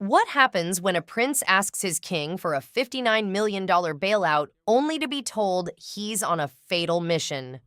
What happens when a prince asks his king for a $59 million bailout only to be told he's on a fatal mission?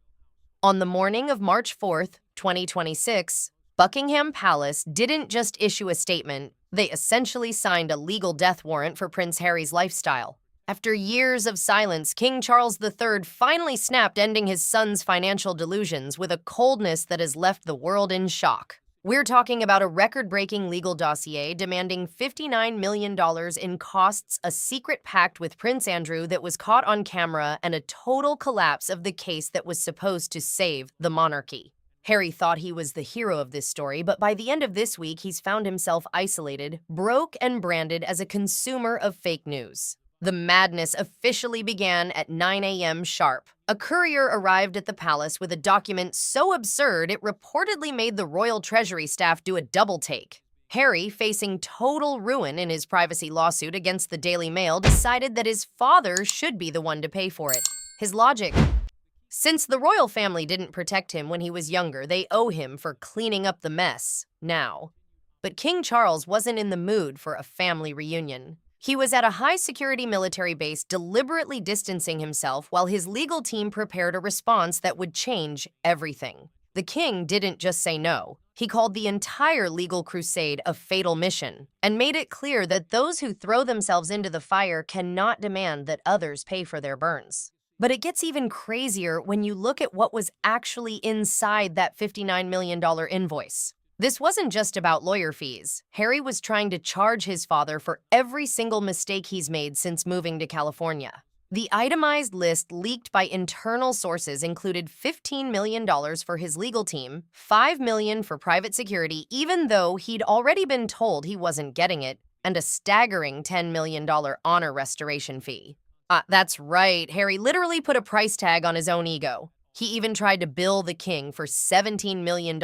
On the morning of March 4th, 2026, Buckingham Palace didn't just issue a statement, they essentially signed a legal death warrant for Prince Harry's lifestyle. After years of silence, King Charles III finally snapped, ending his son's financial delusions with a coldness that has left the world in shock. We're talking about a record-breaking legal dossier demanding $59 million in costs, a secret pact with Prince Andrew that was caught on camera, and a total collapse of the case that was supposed to save the monarchy. Harry thought he was the hero of this story, but by the end of this week, he's found himself isolated, broke, and branded as a consumer of fake news. The madness officially began at 9 a.m. sharp. A courier arrived at the palace with a document so absurd it reportedly made the royal treasury staff do a double take. Harry, facing total ruin in his privacy lawsuit against the Daily Mail, decided that his father should be the one to pay for it. His logic: since the royal family didn't protect him when he was younger, they owe him for cleaning up the mess now. But King Charles wasn't in the mood for a family reunion. He was at a high-security military base deliberately distancing himself while his legal team prepared a response that would change everything. The king didn't just say no. He called the entire legal crusade a fatal mission and made it clear that those who throw themselves into the fire cannot demand that others pay for their burns. But it gets even crazier when you look at what was actually inside that $59 million invoice. This wasn't just about lawyer fees. Harry was trying to charge his father for every single mistake he's made since moving to California. The itemized list leaked by internal sources included $15 million for his legal team, $5 million for private security, even though he'd already been told he wasn't getting it, and a staggering $10 million honor restoration fee. That's right, Harry literally put a price tag on his own ego. He even tried to bill the king for $17 million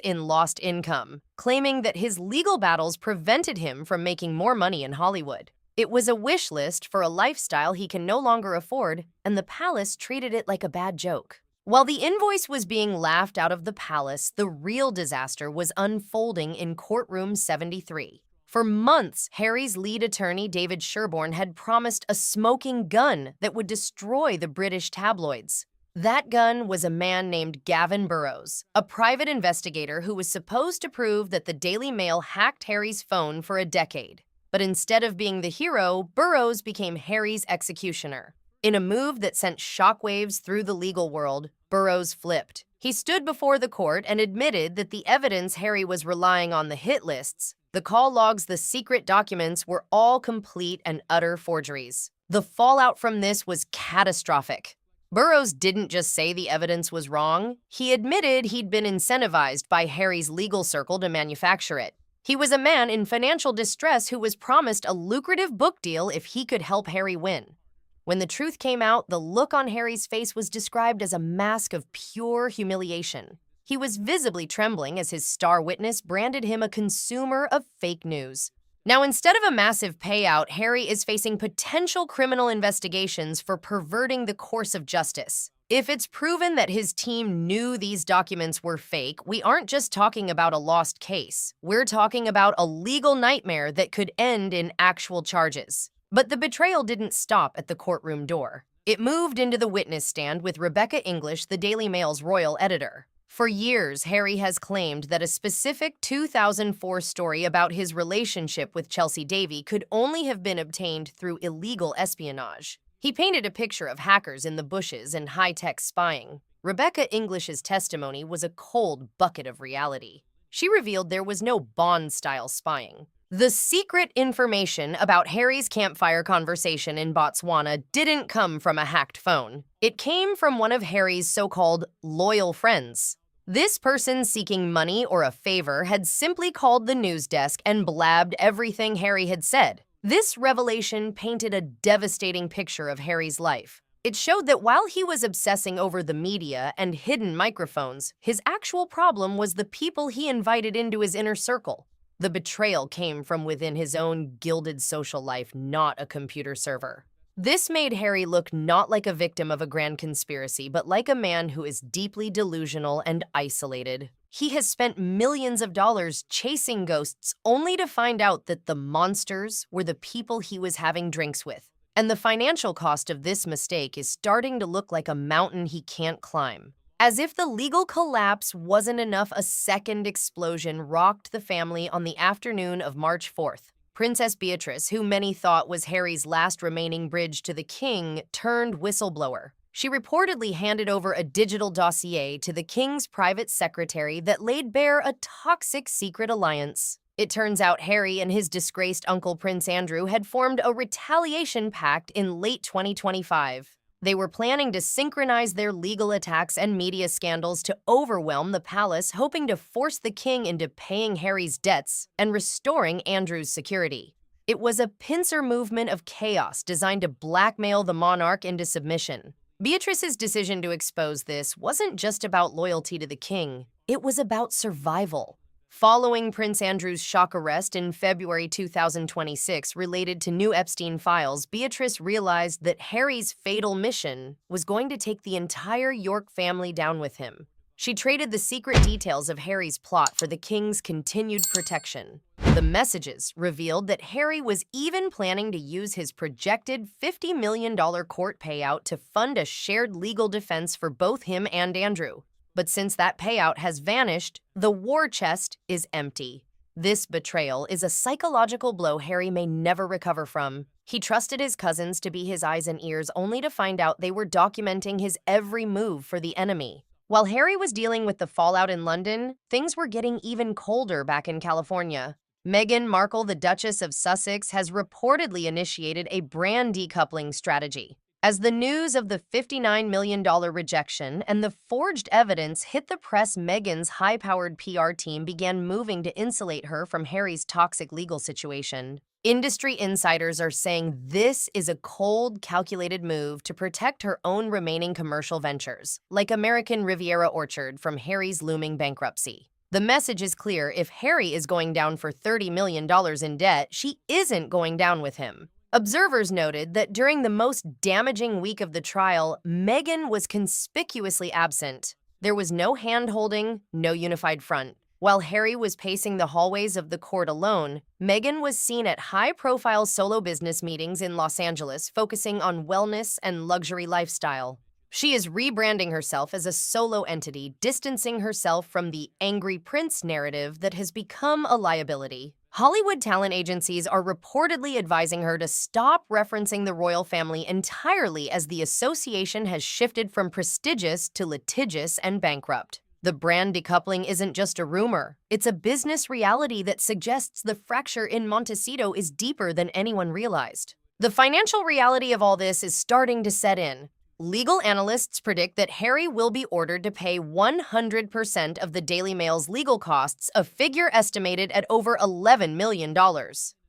in lost income, claiming that his legal battles prevented him from making more money in Hollywood. It was a wish list for a lifestyle he can no longer afford, and the palace treated it like a bad joke. While the invoice was being laughed out of the palace, the real disaster was unfolding in courtroom 73. For months, Harry's lead attorney, David Sherborne, had promised a smoking gun that would destroy the British tabloids. That gun was a man named Gavin Burroughs, a private investigator who was supposed to prove that the Daily Mail hacked Harry's phone for a decade. But instead of being the hero, Burroughs became Harry's executioner. In a move that sent shockwaves through the legal world, Burroughs flipped. He stood before the court and admitted that the evidence Harry was relying on, the hit lists, the call logs, the secret documents, were all complete and utter forgeries. The fallout from this was catastrophic. Burroughs didn't just say the evidence was wrong, he admitted he'd been incentivized by Harry's legal circle to manufacture it. He was a man in financial distress who was promised a lucrative book deal if he could help Harry win. When the truth came out, the look on Harry's face was described as a mask of pure humiliation. He was visibly trembling as his star witness branded him a consumer of fake news. Now, instead of a massive payout, Harry is facing potential criminal investigations for perverting the course of justice. If it's proven that his team knew these documents were fake, we aren't just talking about a lost case. We're talking about a legal nightmare that could end in actual charges. But the betrayal didn't stop at the courtroom door. It moved into the witness stand with Rebecca English, the Daily Mail's royal editor. For years, Harry has claimed that a specific 2004 story about his relationship with Chelsea Davy could only have been obtained through illegal espionage. He painted a picture of hackers in the bushes and high-tech spying. Rebecca English's testimony was a cold bucket of reality. She revealed there was no Bond-style spying. The secret information about Harry's campfire conversation in Botswana didn't come from a hacked phone. It came from one of Harry's so-called loyal friends. This person seeking money or a favor had simply called the news desk and blabbed everything Harry had said. This revelation painted a devastating picture of Harry's life. It showed that while he was obsessing over the media and hidden microphones, his actual problem was the people he invited into his inner circle. The betrayal came from within his own gilded social life, not a computer server. This made Harry look not like a victim of a grand conspiracy, but like a man who is deeply delusional and isolated. He has spent millions of dollars chasing ghosts only to find out that the monsters were the people he was having drinks with. And the financial cost of this mistake is starting to look like a mountain he can't climb. As if the legal collapse wasn't enough, a second explosion rocked the family on the afternoon of March 4th. Princess Beatrice, who many thought was Harry's last remaining bridge to the king, turned whistleblower. She reportedly handed over a digital dossier to the king's private secretary that laid bare a toxic secret alliance. It turns out Harry and his disgraced uncle Prince Andrew had formed a retaliation pact in late 2025. They were planning to synchronize their legal attacks and media scandals to overwhelm the palace, hoping to force the king into paying Harry's debts and restoring Andrew's security. It was a pincer movement of chaos designed to blackmail the monarch into submission. Beatrice's decision to expose this wasn't just about loyalty to the king, it was about survival. Following Prince Andrew's shock arrest in February 2026 related to new Epstein files, Beatrice realized that Harry's fatal mission was going to take the entire York family down with him. She traded the secret details of Harry's plot for the king's continued protection. The messages revealed that Harry was even planning to use his projected $50 million court payout to fund a shared legal defense for both him and Andrew. But since that payout has vanished, the war chest is empty. This betrayal is a psychological blow Harry may never recover from. He trusted his cousins to be his eyes and ears only to find out they were documenting his every move for the enemy. While Harry was dealing with the fallout in London, things were getting even colder back in California. Meghan Markle, the Duchess of Sussex, has reportedly initiated a brand decoupling strategy. As the news of the $59 million rejection and the forged evidence hit the press, Meghan's high-powered PR team began moving to insulate her from Harry's toxic legal situation. Industry insiders are saying this is a cold, calculated move to protect her own remaining commercial ventures, like American Riviera Orchard, from Harry's looming bankruptcy. The message is clear: if Harry is going down for $30 million in debt, she isn't going down with him. Observers noted that during the most damaging week of the trial, Meghan was conspicuously absent. There was no hand-holding, no unified front. While Harry was pacing the hallways of the court alone, Meghan was seen at high-profile solo business meetings in Los Angeles, focusing on wellness and luxury lifestyle. She is rebranding herself as a solo entity, distancing herself from the angry prince narrative that has become a liability. Hollywood talent agencies are reportedly advising her to stop referencing the royal family entirely, as the association has shifted from prestigious to litigious and bankrupt. The brand decoupling isn't just a rumor. It's a business reality that suggests the fracture in Montecito is deeper than anyone realized. The financial reality of all this is starting to set in. Legal analysts predict that Harry will be ordered to pay 100% of the Daily Mail's legal costs, a figure estimated at over $11 million.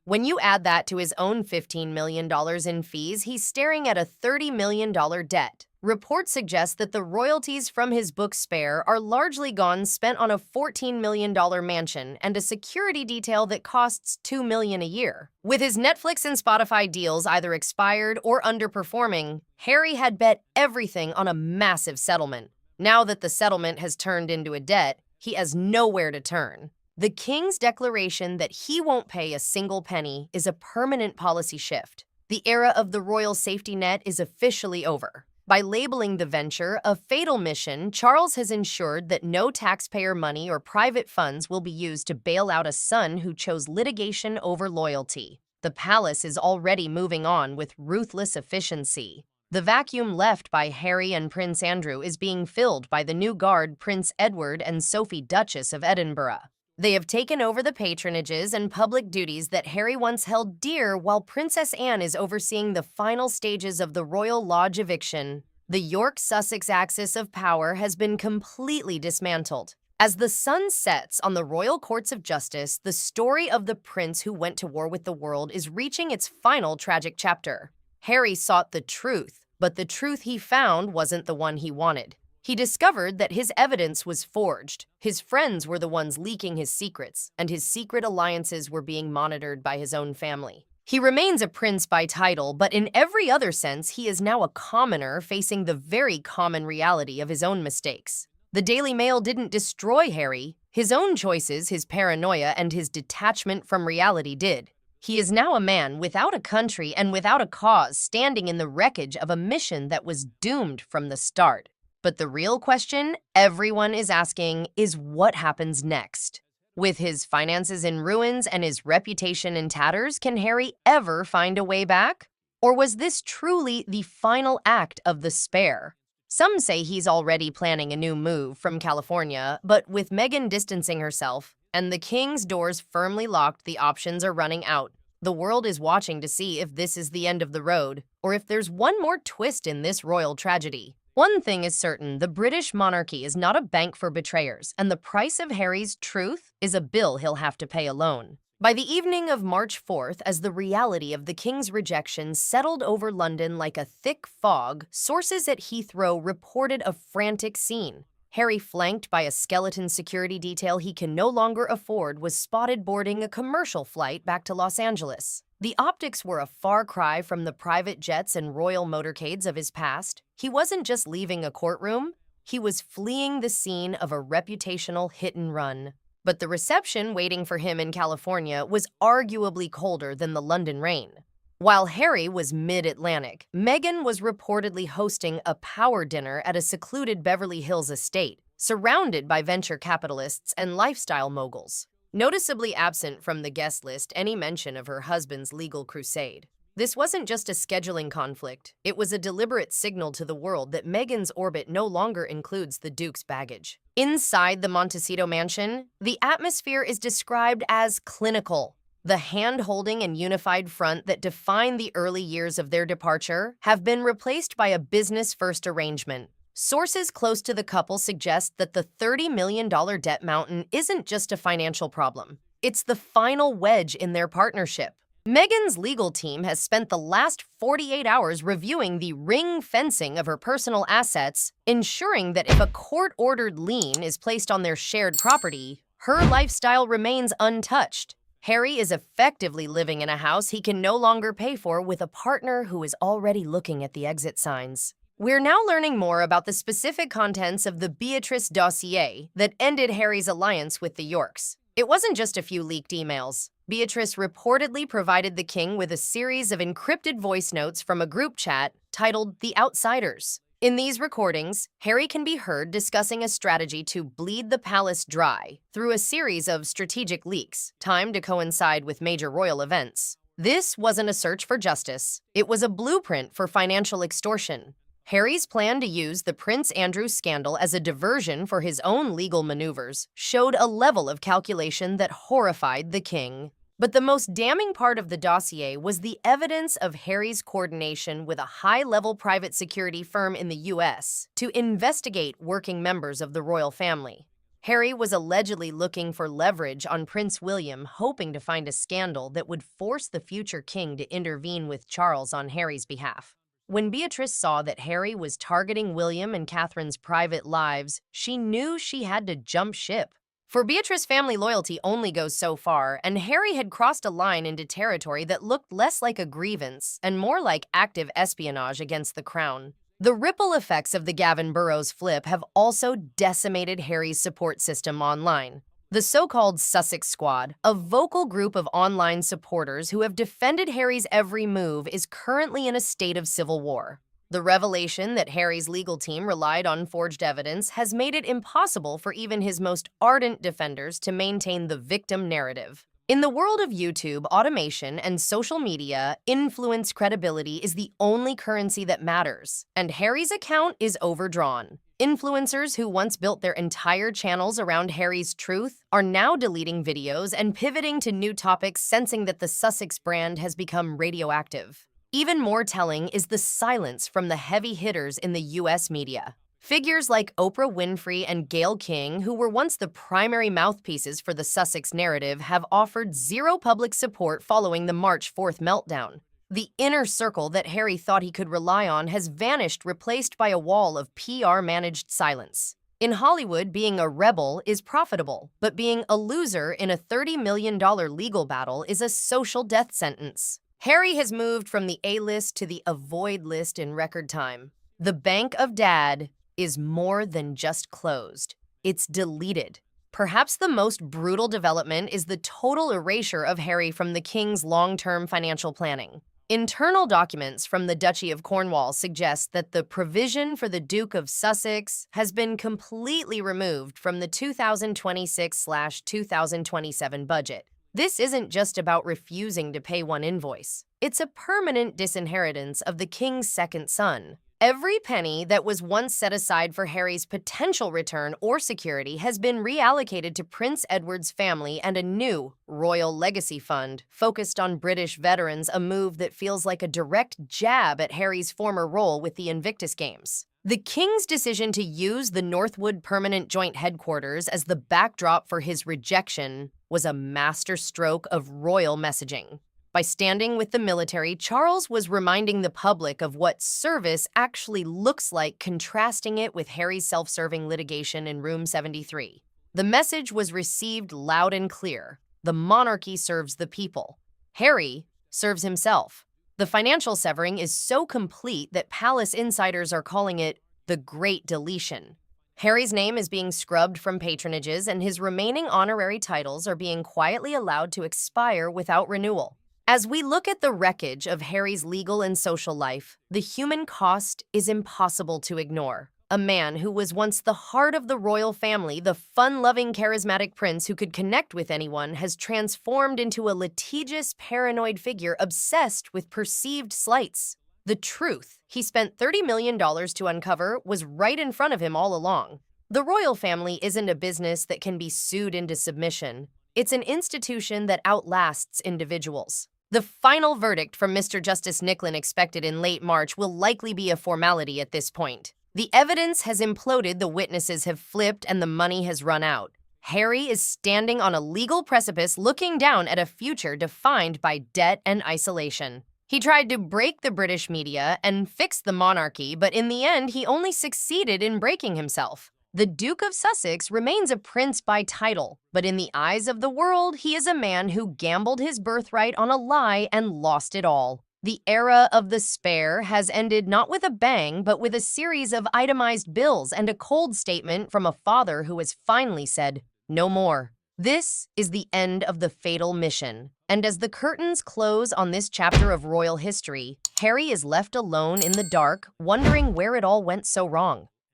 When you add that to his own $15 million in fees, he's staring at a $30 million debt. Reports suggest that the royalties from his book Spare are largely gone, spent on a $14 million mansion and a security detail that costs $2 million a year. With his Netflix and Spotify deals either expired or underperforming, Harry had bet everything on a massive settlement. Now that the settlement has turned into a debt, he has nowhere to turn. The king's declaration that he won't pay a single penny is a permanent policy shift. The era of the royal safety net is officially over. By labeling the venture a fatal mission, Charles has ensured that no taxpayer money or private funds will be used to bail out a son who chose litigation over loyalty. The palace is already moving on with ruthless efficiency. The vacuum left by Harry and Prince Andrew is being filled by the new guard, Prince Edward and Sophie, Duchess of Edinburgh. They have taken over the patronages and public duties that Harry once held dear, while Princess Anne is overseeing the final stages of the Royal Lodge eviction. The York-Sussex axis of power has been completely dismantled. As the sun sets on the royal courts of justice, the story of the prince who went to war with the world is reaching its final tragic chapter. Harry sought the truth, but the truth he found wasn't the one he wanted. He discovered that his evidence was forged, his friends were the ones leaking his secrets, and his secret alliances were being monitored by his own family. He remains a prince by title, but in every other sense, he is now a commoner facing the very common reality of his own mistakes. The Daily Mail didn't destroy Harry. His own choices, his paranoia, and his detachment from reality did. He is now a man without a country and without a cause, standing in the wreckage of a mission that was doomed from the start. But the real question everyone is asking is what happens next? With his finances in ruins and his reputation in tatters, can Harry ever find a way back? Or was this truly the final act of the spare? Some say he's already planning a new move from California, but with Meghan distancing herself and the king's doors firmly locked, the options are running out. The world is watching to see if this is the end of the road, or if there's one more twist in this royal tragedy. One thing is certain, the British monarchy is not a bank for betrayers, and the price of Harry's truth is a bill he'll have to pay alone. By the evening of March 4th, as the reality of the king's rejection settled over London like a thick fog, sources at Heathrow reported a frantic scene. Harry, flanked by a skeleton security detail he can no longer afford, was spotted boarding a commercial flight back to Los Angeles. The optics were a far cry from the private jets and royal motorcades of his past. He wasn't just leaving a courtroom, he was fleeing the scene of a reputational hit-and-run. But the reception waiting for him in California was arguably colder than the London rain. While Harry was mid-Atlantic, Meghan was reportedly hosting a power dinner at a secluded Beverly Hills estate, surrounded by venture capitalists and lifestyle moguls. Noticeably absent from the guest list any mention of her husband's legal crusade. This wasn't just a scheduling conflict, it was a deliberate signal to the world that Meghan's orbit no longer includes the Duke's baggage. Inside the Montecito mansion, the atmosphere is described as clinical. The hand-holding and unified front that defined the early years of their departure have been replaced by a business-first arrangement. Sources close to the couple suggest that the $30 million debt mountain isn't just a financial problem. It's the final wedge in their partnership. Meghan's legal team has spent the last 48 hours reviewing the ring fencing of her personal assets, ensuring that if a court-ordered lien is placed on their shared property, her lifestyle remains untouched. Harry is effectively living in a house he can no longer pay for with a partner who is already looking at the exit signs. We're now learning more about the specific contents of the Beatrice Dossier that ended Harry's alliance with the Yorks. It wasn't just a few leaked emails. Beatrice reportedly provided the king with a series of encrypted voice notes from a group chat titled The Outsiders. In these recordings, Harry can be heard discussing a strategy to bleed the palace dry through a series of strategic leaks, timed to coincide with major royal events. This wasn't a search for justice. It was a blueprint for financial extortion. Harry's plan to use the Prince Andrew scandal as a diversion for his own legal maneuvers showed a level of calculation that horrified the king. But the most damning part of the dossier was the evidence of Harry's coordination with a high-level private security firm in the U.S. to investigate working members of the royal family. Harry was allegedly looking for leverage on Prince William, hoping to find a scandal that would force the future king to intervene with Charles on Harry's behalf. When Beatrice saw that Harry was targeting William and Catherine's private lives, she knew she had to jump ship. For Beatrice, family loyalty only goes so far, and Harry had crossed a line into territory that looked less like a grievance and more like active espionage against the crown. The ripple effects of the Gavin Burroughs flip have also decimated Harry's support system online. The so-called Sussex Squad, a vocal group of online supporters who have defended Harry's every move, is currently in a state of civil war. The revelation that Harry's legal team relied on forged evidence has made it impossible for even his most ardent defenders to maintain the victim narrative. In the world of YouTube, automation, and social media, influence credibility is the only currency that matters, and Harry's account is overdrawn. Influencers who once built their entire channels around Harry's truth are now deleting videos and pivoting to new topics, sensing that the Sussex brand has become radioactive. Even more telling is the silence from the heavy hitters in the U.S. media. Figures like Oprah Winfrey and Gayle King, who were once the primary mouthpieces for the Sussex narrative, have offered zero public support following the March 4th meltdown. The inner circle that Harry thought he could rely on has vanished, replaced by a wall of PR-managed silence. In Hollywood, being a rebel is profitable, but being a loser in a $30 million legal battle is a social death sentence. Harry has moved from the A-list to the avoid list in record time. The Bank of Dad is more than just closed. It's deleted. Perhaps the most brutal development is the total erasure of Harry from the king's long-term financial planning. Internal documents from the Duchy of Cornwall suggest that the provision for the Duke of Sussex has been completely removed from the 2026/2027 budget. This isn't just about refusing to pay one invoice. It's a permanent disinheritance of the king's second son. Every penny that was once set aside for Harry's potential return or security has been reallocated to Prince Edward's family and a new royal legacy fund focused on British veterans, a move that feels like a direct jab at Harry's former role with the Invictus Games. The king's decision to use the Northwood Permanent Joint Headquarters as the backdrop for his rejection was a masterstroke of royal messaging. By standing with the military, Charles was reminding the public of what service actually looks like, contrasting it with Harry's self-serving litigation in Room 73. The message was received loud and clear. The monarchy serves the people. Harry serves himself. The financial severing is so complete that palace insiders are calling it the Great Deletion. Harry's name is being scrubbed from patronages, and his remaining honorary titles are being quietly allowed to expire without renewal. As we look at the wreckage of Harry's legal and social life, the human cost is impossible to ignore. A man who was once the heart of the royal family, the fun-loving, charismatic prince who could connect with anyone, has transformed into a litigious, paranoid figure obsessed with perceived slights. The truth he spent $30 million to uncover was right in front of him all along. The royal family isn't a business that can be sued into submission. It's an institution that outlasts individuals. The final verdict from Mr. Justice Nicklin, expected in late March, will likely be a formality at this point. The evidence has imploded, the witnesses have flipped, and the money has run out. Harry is standing on a legal precipice, looking down at a future defined by debt and isolation. He tried to break the British media and fix the monarchy, but in the end, he only succeeded in breaking himself. The Duke of Sussex remains a prince by title, but in the eyes of the world, he is a man who gambled his birthright on a lie and lost it all. The era of the spare has ended not with a bang, but with a series of itemized bills and a cold statement from a father who has finally said, "No more." This is the end of the fatal mission. And as the curtains close on this chapter of royal history, Harry is left alone in the dark, wondering where it all went so wrong.